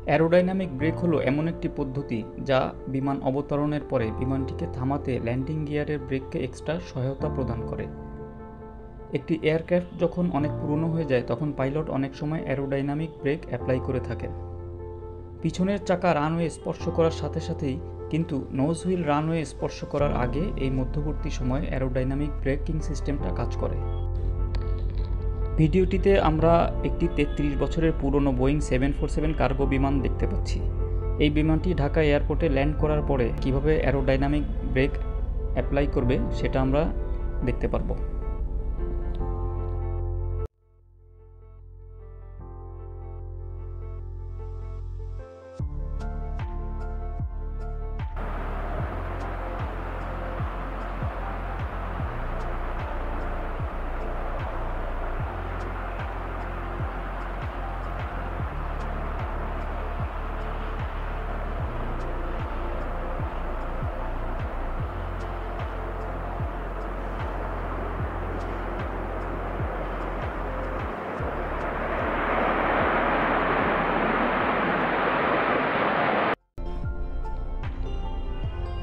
Aerodynamic break হলো এমন একটি পদ্ধতি যা বিমান অবতরণের পরে বিমানটিকে থামাতে ল্যান্ডিং গিয়ারের ব্রেককে এক্সট্রা সহায়তা প্রদান করে। একটি এয়ারক্রাফট যখন অনেক পুরনো হয়ে যায় তখন পাইলট অনেক সময় অ্যারোডাইনামিক ব্রেক অ্যাপ্লাই করে থাকেন। পিছনের চাকা রানওয়ে স্পর্শ করার সাথে সাথেই কিন্তু নোজ হুইল রানওয়ে স্পর্শ করার আগে এই মধ্যবর্তী সময়ে অ্যারোডাইনামিক ব্রেকিং সিস্টেমটা কাজ করে। ভিডিওটিতে আমরা একটি ৩৩ বছরের পুরনো বোয়িং 747 কার্গো বিমান দেখতে পাচ্ছি। এই বিমানটি ঢাকা এয়ারপোর্টে ল্যান্ড করার পরে কিভাবে অ্যারোডাইনামিক ব্রেক অ্যাপ্লাই করবে সেটা আমরা দেখতে পারবো।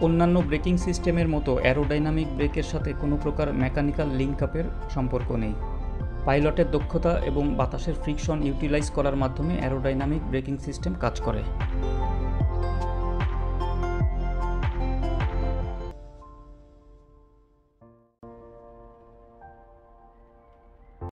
অন্যান্য ব্রেকিং সিস্টেমের মতো অ্যারোডাইনামিক ব্রেকের সাথে কোনো প্রকার মেকানিক্যাল লিঙ্ক আপের সম্পর্ক নেই। পাইলটের দক্ষতা এবং বাতাসের ফ্রিকশন ইউটিলাইজ করার মাধ্যমে অ্যারোডাইনামিক ব্রেকিং সিস্টেম কাজ করে।